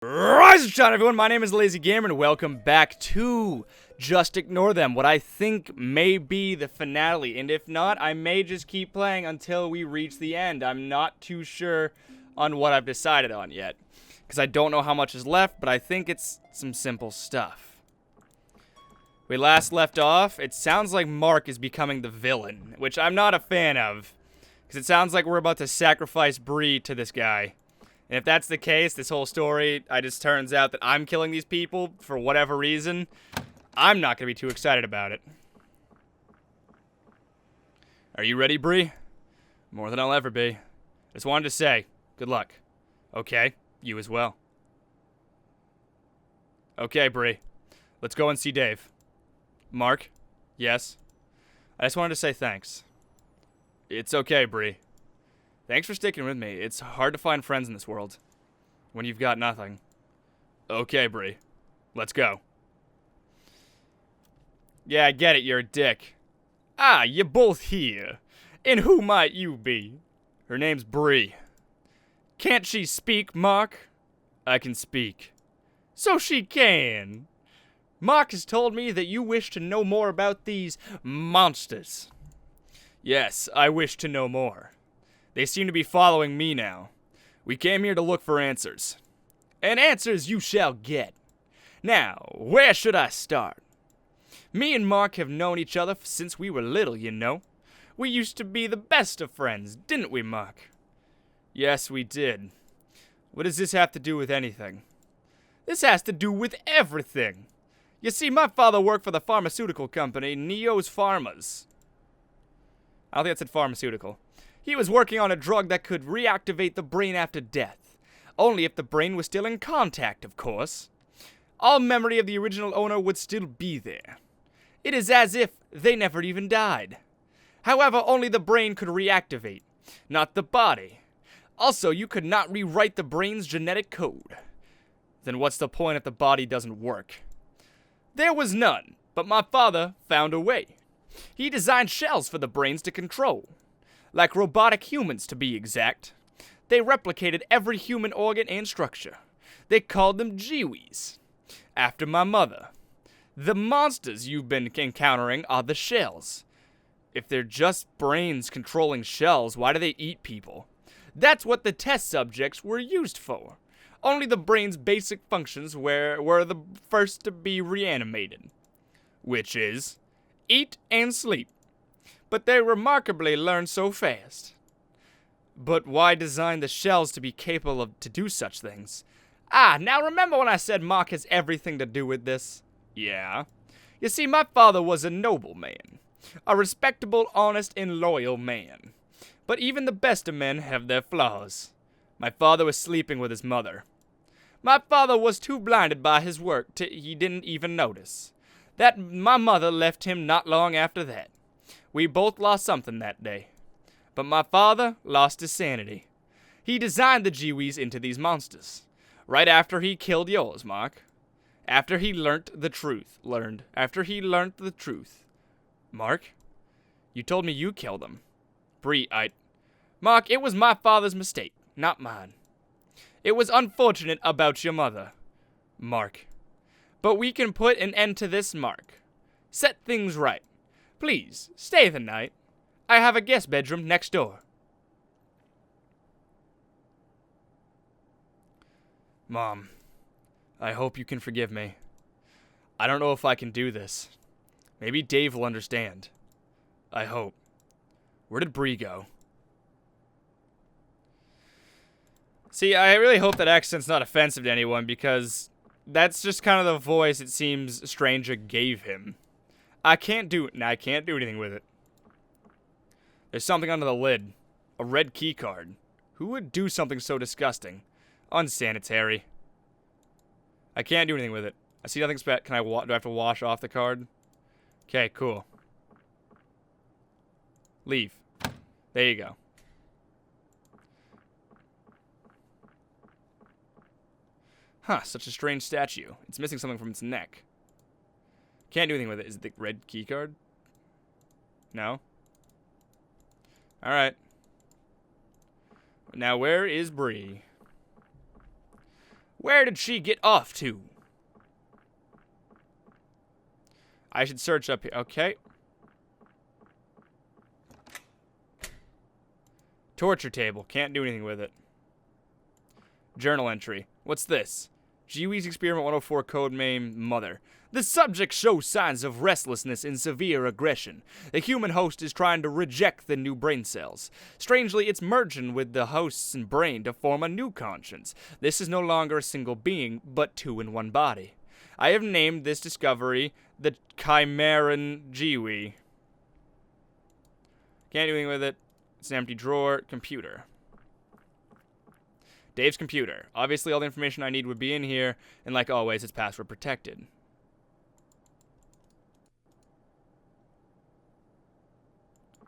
Rise and shine, everyone. My name is Lazy Gamer, and welcome back to Just Ignore Them, what I think may be the finale. And if not, I may just keep playing until we reach the end. I'm not too sure on what I've decided on yet, because I don't know how much is left, but I think it's some simple stuff. We last left off, it sounds like Mark is becoming the villain, which I'm not a fan of, because it sounds like we're about to sacrifice Bree to this guy. And if that's the case, this whole story, it just turns out that I'm killing these people for whatever reason, I'm not going to be too excited about it. Are you ready, Bree? More than I'll ever be. Just wanted to say, good luck. Okay, you as well. Okay, Bree. Let's go and see Dave. Mark? Yes? I just wanted to say thanks. It's okay, Bree. Thanks for sticking with me. It's hard to find friends in this world when you've got nothing. Okay, Bree. Let's go. Yeah, I get it. You're a dick. Ah, you're both here. And who might you be? Her name's Bree. Can't she speak, Mark? I can speak. So she can. Mark has told me that you wish to know more about these monsters. Yes, I wish to know more. They seem to be following me now. We came here to look for answers. And answers you shall get. Now, where should I start? Me and Mark have known each other since we were little, you know. We used to be the best of friends, didn't we, Mark? Yes, we did. What does this have to do with anything? This has to do with everything. You see, my father worked for the pharmaceutical company, Neo's Pharmas. I don't think that said pharmaceutical. He was working on a drug that could reactivate the brain after death. Only if the brain was still in contact, of course. All memory of the original owner would still be there. It is as if they never even died. However, only the brain could reactivate, not the body. Also, you could not rewrite the brain's genetic code. Then what's the point if the body doesn't work? There was none, but my father found a way. He designed shells for the brains to control. Like robotic humans, to be exact. They replicated every human organ and structure. They called them Jiwis, after my mother. The monsters you've been encountering are the shells. If they're just brains controlling shells, why do they eat people? That's what the test subjects were used for. Only the brain's basic functions were the first to be reanimated. Which is, eat and sleep. But they remarkably learn so fast. But why design the shells to be capable to do such things? Ah, now remember when I said Mark has everything to do with this? Yeah. You see, my father was a noble man. A respectable, honest, and loyal man. But even the best of men have their flaws. My father was sleeping with his mother. My father was too blinded by his work he didn't even notice. That my mother left him not long after that. We both lost something that day. But my father lost his sanity. He designed the Jiwis into these monsters. Right after he killed yours, Mark. After he learnt the truth. After he learnt the truth. Mark? You told me you killed them. Bree, Mark, it was my father's mistake, not mine. It was unfortunate about your mother. Mark. But we can put an end to this, Mark. Set things right. Please, stay the night. I have a guest bedroom next door. Mom, I hope you can forgive me. I don't know if I can do this. Maybe Dave will understand. I hope. Where did Bree go? See, I really hope that accent's not offensive to anyone, because that's just kind of the voice it seems Stranger gave him. I can't do anything with it. There's something under the lid. A red key card. Who would do something so disgusting? Unsanitary. I can't do anything with it. I see nothing special. Do I have to wash off the card? Okay, cool. Leave. There you go. Huh, such a strange statue. It's missing something from its neck. Can't do anything with it. Is it the red key card? No? Alright. Now, where is Bree? Where did she get off to? I should search up here. Okay. Torture table. Can't do anything with it. Journal entry. What's this? Jiwi's Experiment 104 codename Mother. The subject shows signs of restlessness and severe aggression. The human host is trying to reject the new brain cells. Strangely, it's merging with the host's brain to form a new conscience. This is no longer a single being, but two in one body. I have named this discovery the Chimeran Jiwi. Can't do anything with it. It's an empty drawer. Computer. Dave's computer. Obviously, all the information I need would be in here, and like always, it's password protected.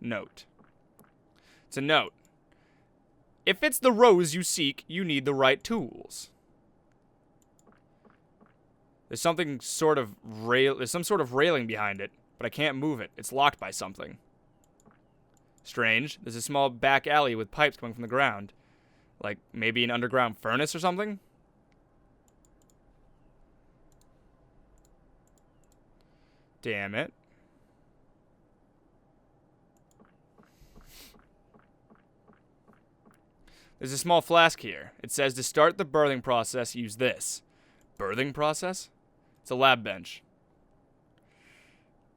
Note. It's a note. If it's the rose you seek, you need the right tools. There's something sort of there's some sort of railing behind it, but I can't move it. It's locked by something. Strange. There's a small back alley with pipes coming from the ground. Like maybe an underground furnace or something? Damn it. There's a small flask here. It says to start the birthing process, use this. Birthing process? It's a lab bench.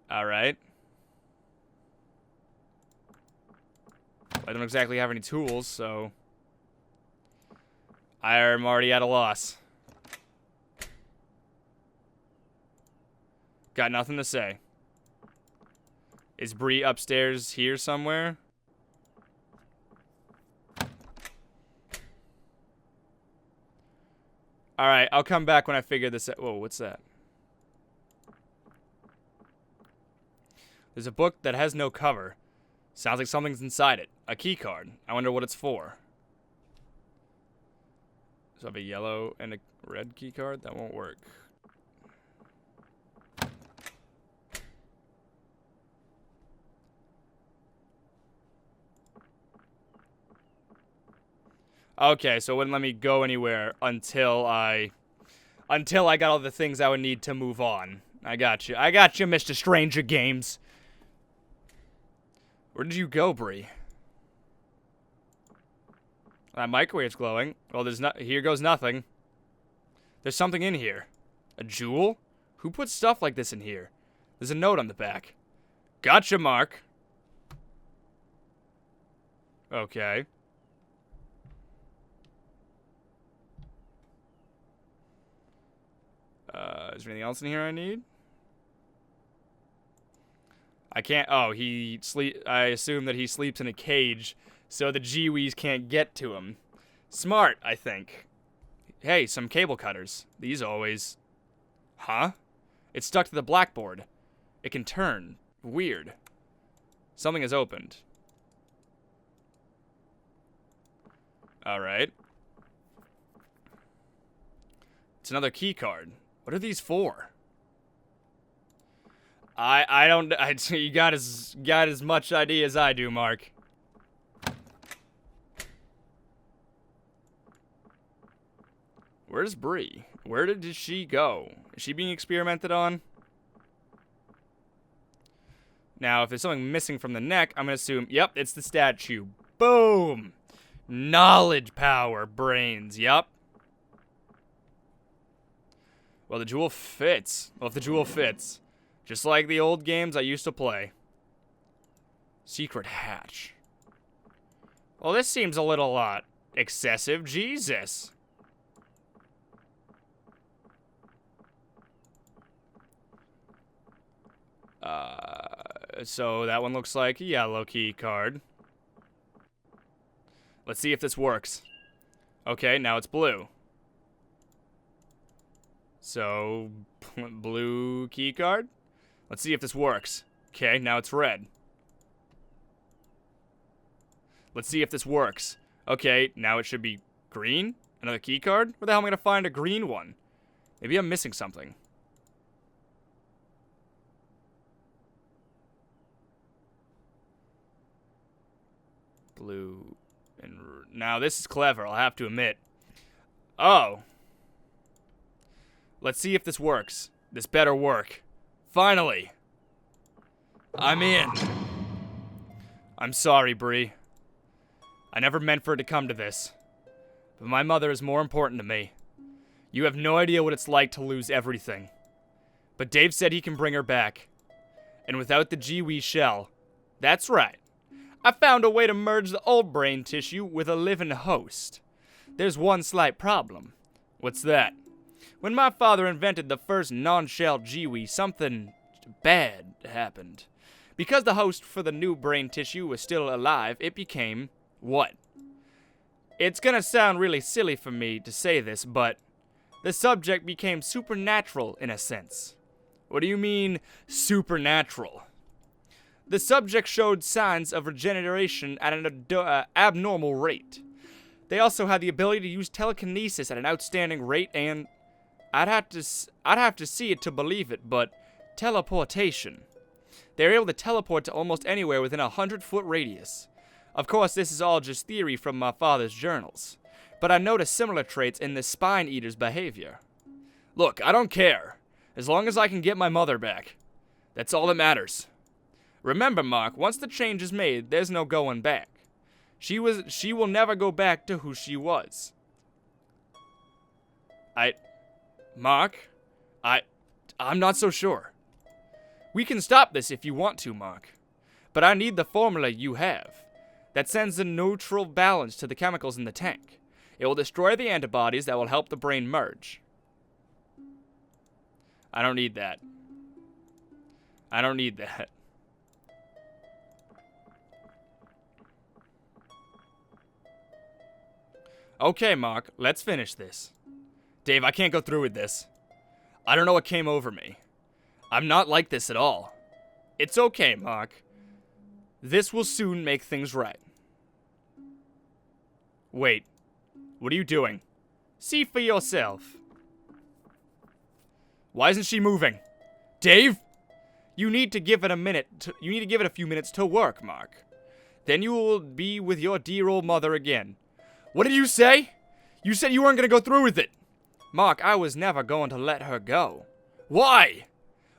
Alright. I don't exactly have any tools, so I'm already at a loss. Got nothing to say. Is Bree upstairs here somewhere? Alright, I'll come back when I figure this out. Whoa, what's that? There's a book that has no cover. Sounds like something's inside it. A key card. I wonder what it's for. So I have a yellow and a red key card? That won't work. Okay, so it wouldn't let me go anywhere until I got all the things I would need to move on. I got you. I got you, Mr. Stranger Games. Where did you go, Bree? That microwave's glowing. Well, here goes nothing. There's something in here. A jewel? Who puts stuff like this in here? There's a note on the back. Gotcha, Mark. Okay. Is there anything else in here I need? I can't. Oh, I assume that he sleeps in a cage, so the Jiwis can't get to him. Smart, I think. Hey, some cable cutters. These always. Huh? It's stuck to the blackboard. It can turn. Weird. Something has opened. Alright. It's another key card. What are these for? You got as much idea as I do, Mark. Where's Bree? Where did she go? Is she being experimented on? Now, if there's something missing from the neck, I'm gonna assume, yep, it's the statue. Boom! Knowledge power, brains, yep. Well, the jewel fits. Well, if the jewel fits. Just like the old games I used to play. Secret hatch. Well, this seems a little, excessive. Jesus. So that one looks like a yellow key card. Let's see if this works. Okay, now it's blue. So, blue key card? Let's see if this works. Okay, now it's red. Let's see if this works. Okay, now it should be green? Another key card? Where the hell am I gonna find a green one? Maybe I'm missing something. Blue and... Now, this is clever, I'll have to admit. Oh. Let's see if this works. This better work. Finally. I'm in. I'm sorry, Bree. I never meant for it to come to this. But my mother is more important to me. You have no idea what it's like to lose everything. But Dave said he can bring her back. And without the GWE shell, that's right. I found a way to merge the old brain tissue with a living host. There's one slight problem. What's that? When my father invented the first non-shell GWE, something bad happened. Because the host for the new brain tissue was still alive, it became what? It's gonna sound really silly for me to say this, but the subject became supernatural in a sense. What do you mean, supernatural? The subject showed signs of regeneration at an abnormal rate. They also had the ability to use telekinesis at an outstanding rate, and I'd have to see it to believe it, but teleportation. They were able to teleport to almost anywhere within a 100-foot radius. Of course, this is all just theory from my father's journals, but I noticed similar traits in the Spine Eater's behavior. Look, I don't care. As long as I can get my mother back. That's all that matters. Remember, Mark, once the change is made, there's no going back. She will never go back to who she was. Mark, I'm not so sure. We can stop this if you want to, Mark. But I need the formula you have. That sends a neutral balance to the chemicals in the tank. It will destroy the antibodies that will help the brain merge. I don't need that. I don't need that. Okay, Mark, let's finish this. Dave, I can't go through with this. I don't know what came over me. I'm not like this at all. It's okay, Mark. This will soon make things right. Wait. What are you doing? See for yourself. Why isn't she moving? Dave? You need to give it a few minutes to work, Mark. Then you will be with your dear old mother again. What did you say? You said you weren't going to go through with it. Mark, I was never going to let her go. Why?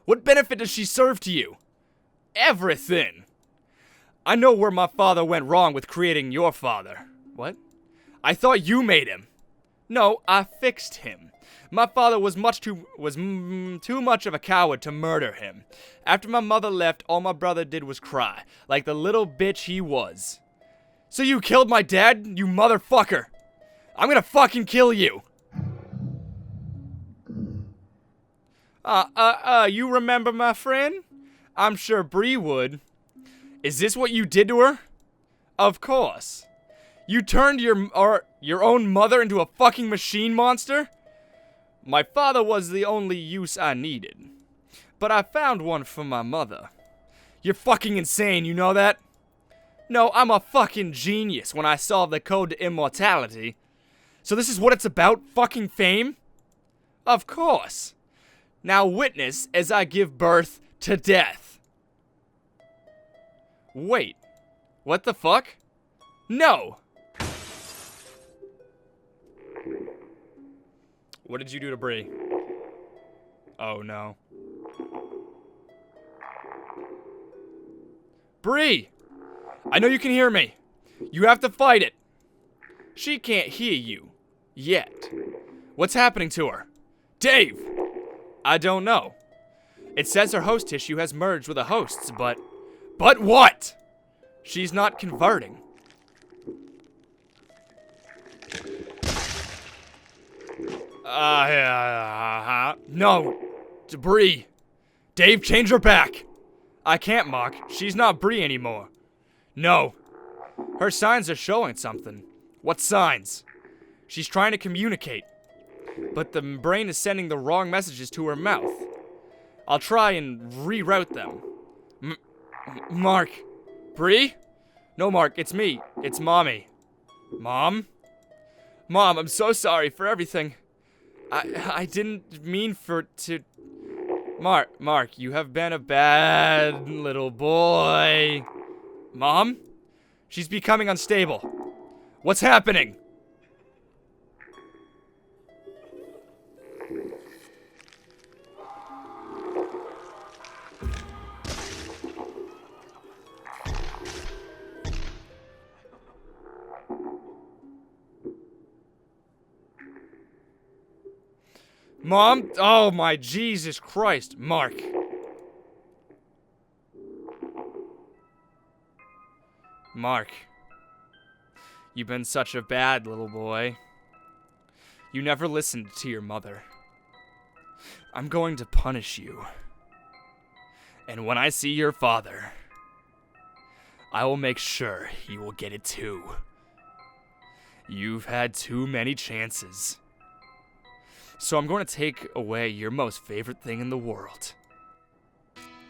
What benefit does she serve to you? Everything. I know where my father went wrong with creating your father. What? I thought you made him. No, I fixed him. My father was too much of a coward to murder him. After my mother left, all my brother did was cry, like the little bitch he was. So you killed my dad, you motherfucker! I'm gonna fucking kill you! You remember my friend? I'm sure Bree would. Is this what you did to her? Of course. You turned your own mother into a fucking machine monster? My father was the only use I needed. But I found one for my mother. You're fucking insane, you know that? No, I'm a fucking genius when I solved the code to immortality. So this is what it's about, fucking fame? Of course. Now witness as I give birth to death. Wait. What the fuck? No! What did you do to Bree? Oh no. Bree! I know you can hear me. You have to fight it. She can't hear you. Yet. What's happening to her? Dave! I don't know. It says her host tissue has merged with a host's, but... But what? She's not converting. No. Bree. Dave, change her back. I can't, Mark. She's not Bree anymore. No. Her signs are showing something. What signs? She's trying to communicate. But the brain is sending the wrong messages to her mouth. I'll try and reroute them. Mark. Bree? No, Mark, it's me. It's Mommy. Mom? Mom, I'm so sorry for everything. I didn't mean for it to... Mark, you have been a bad little boy. Mom? She's becoming unstable. What's happening? Mom? Oh my Jesus Christ. Mark. Mark. You've been such a bad little boy. You never listened to your mother. I'm going to punish you. And when I see your father, I will make sure he will get it too. You've had too many chances. So I'm going to take away your most favorite thing in the world.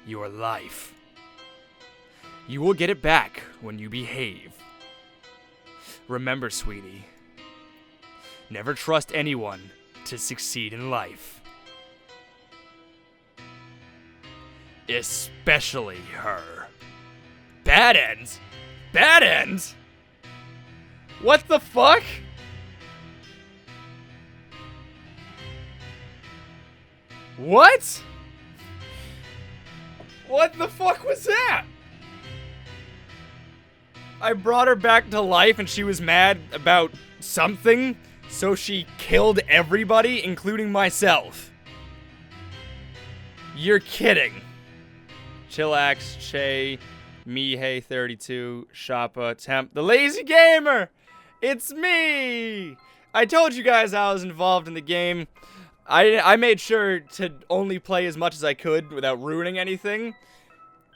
Your life. You will get it back when you behave. Remember, sweetie, never trust anyone to succeed in life. Especially her. Bad ends? Bad ends? What the fuck? What? What the fuck was that? I brought her back to life and she was mad about something, so she killed everybody, including myself. You're kidding. Chillax, Che, Mihei32, Shoppa, Temp, the Lazy Gamer! It's me! I told you guys I was involved in the game. I made sure to only play as much as I could without ruining anything.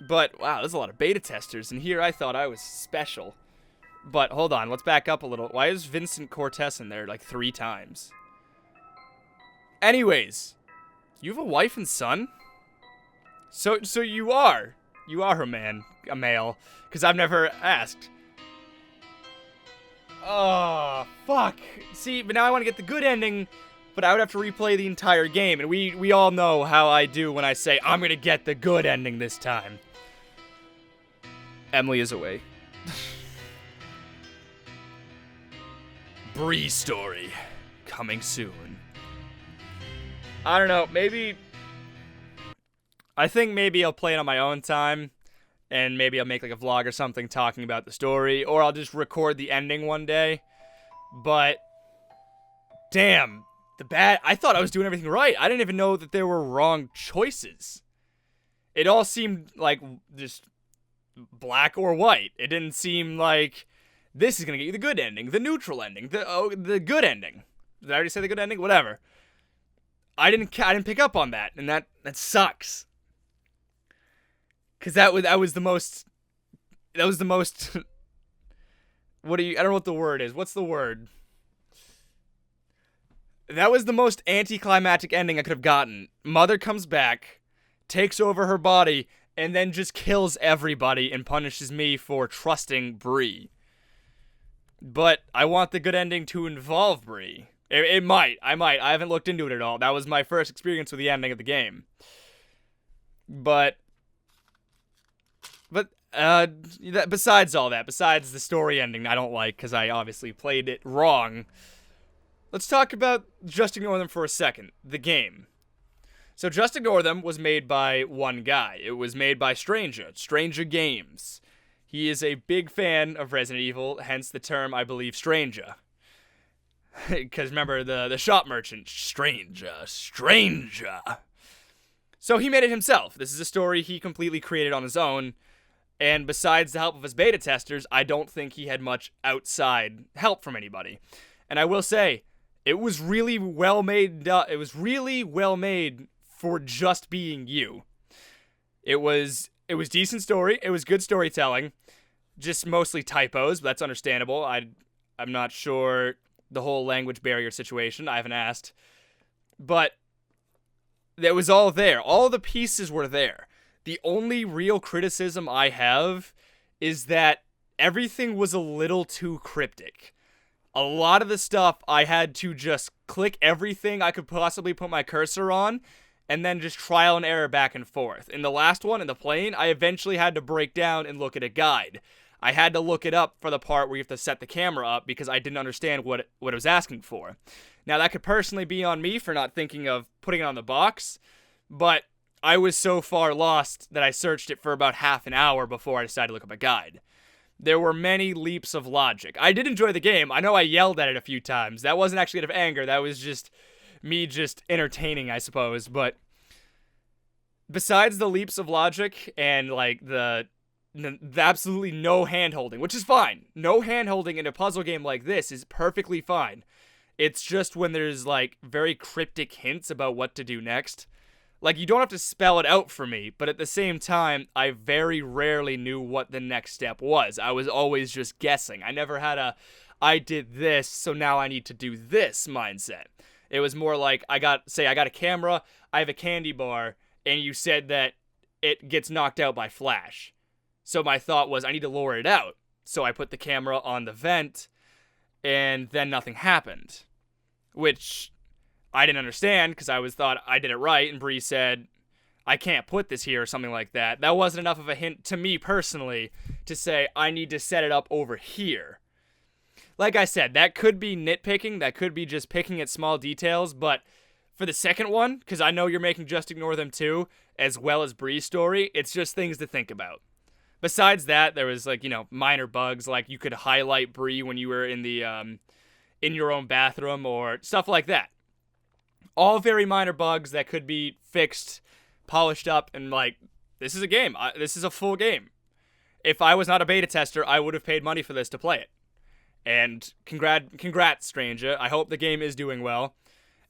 But, wow, there's a lot of beta testers, and here I thought I was special. But, hold on, let's back up a little. Why is Vincent Cortez in there, like, 3 times? Anyways, you have a wife and son? So you are a man, a male, because I've never asked. Oh, fuck. See, but now I want to get the good ending, but I would have to replay the entire game, and we all know how I do when I say, I'm gonna get the good ending this time. Emily is away. Bree story. Coming soon. I don't know, maybe... I think maybe I'll play it on my own time, and maybe I'll make like a vlog or something talking about the story, or I'll just record the ending one day. But... damn. I thought I was doing everything right. I didn't even know that there were wrong choices. It all seemed like just black or white. It didn't seem like this is gonna get you the good ending, the neutral ending, the good ending. Did I already say the good ending? Whatever. I didn't pick up on that, and that sucks. Cause that was the most. What do you? I don't know what the word is. What's the word? That was the most anticlimactic ending I could have gotten. Mother comes back, takes over her body, and then just kills everybody and punishes me for trusting Bree. But I want the good ending to involve Bree. It might. I haven't looked into it at all. That was my first experience with the ending of the game. But besides all that, besides the story ending I don't like because I obviously played it wrong, let's talk about Just Ignore Them for a second. The game. So Just Ignore Them was made by one guy. It was made by Stranger Games. He is a big fan of Resident Evil, hence the term, I believe, Stranger. Because remember, the shop merchant, Stranger. So he made it himself. This is a story he completely created on his own. And besides the help of his beta testers, I don't think he had much outside help from anybody. And I will say, it was really well made. It was really well made for just being you. It was decent story. It was good storytelling. Just mostly typos, but that's understandable. I'm not sure the whole language barrier situation. I haven't asked. But it was all there. All the pieces were there. The only real criticism I have is that everything was a little too cryptic. A lot of the stuff I had to just click everything I could possibly put my cursor on and then just trial and error back and forth. In the last one, in the plane, I eventually had to break down and look at a guide. I had to look it up for the part where you have to set the camera up because I didn't understand what it was asking for. Now, that could personally be on me for not thinking of putting it on the box, but I was so far lost that I searched it for about half an hour before I decided to look up a guide. There were many leaps of logic. I did enjoy the game. I know I yelled at it a few times. That wasn't actually out of anger. That was just me just entertaining, I suppose. But besides the leaps of logic and like the absolutely no hand-holding, which is fine. No hand-holding in a puzzle game like this is perfectly fine. It's just when there's like very cryptic hints about what to do next. Like, you don't have to spell it out for me, but at the same time, I very rarely knew what the next step was. I was always just guessing. I never had a, I did this, so now I need to do this mindset. It was more like, I got a camera, I have a candy bar, and you said that it gets knocked out by flash. So my thought was, I need to lure it out. So I put the camera on the vent, and then nothing happened. Which I didn't understand, because I thought I did it right, and Bree said, I can't put this here, or something like that. That wasn't enough of a hint to me personally to say, I need to set it up over here. Like I said, that could be nitpicking, that could be just picking at small details, but for the second one, because I know you're making Just Ignore Them too, as well as Bree's story, it's just things to think about. Besides that, there was, like, you know, minor bugs, like you could highlight Bree when you were in the, in your own bathroom, or stuff like that. All very minor bugs that could be fixed, polished up, and like, this is a game. This is a full game. If I was not a beta tester, I would have paid money for this to play it. And congrats, Stranger. I hope the game is doing well.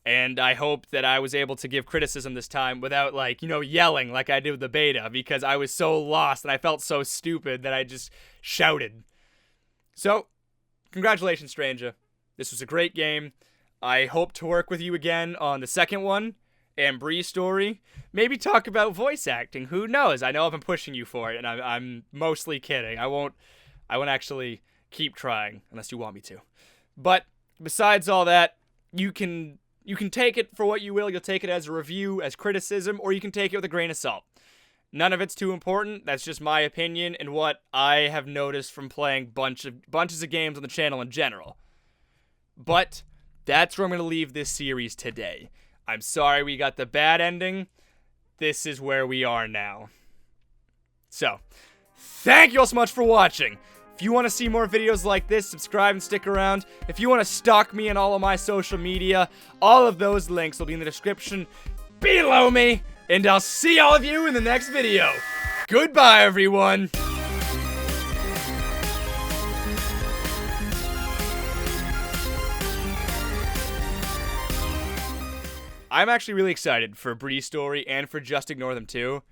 And I hope that I was able to give criticism this time without, like, you know, yelling like I did with the beta, because I was so lost and I felt so stupid that I just shouted. So, congratulations, Stranger. This was a great game. I hope to work with you again on the second one and Bree's story. Maybe talk about voice acting. Who knows? I know I've been pushing you for it, and I'm mostly kidding. I won't actually keep trying unless you want me to. But besides all that, you can take it for what you will. You'll take it as a review, as criticism, or you can take it with a grain of salt. None of it's too important. That's just my opinion and what I have noticed from playing bunches of games on the channel in general. But that's where I'm going to leave this series today. I'm sorry we got the bad ending. This is where we are now. So, thank you all so much for watching. If you want to see more videos like this, subscribe and stick around. If you want to stalk me on all of my social media, all of those links will be in the description below me. And I'll see all of you in the next video. Goodbye, everyone. I'm actually really excited for Bree's story and for Just Ignore Them too.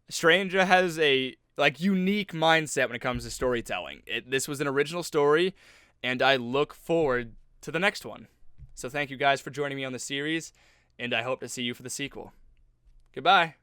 Stranger has a unique mindset when it comes to storytelling. This was an original story, and I look forward to the next one. So thank you guys for joining me on the series, and I hope to see you for the sequel. Goodbye.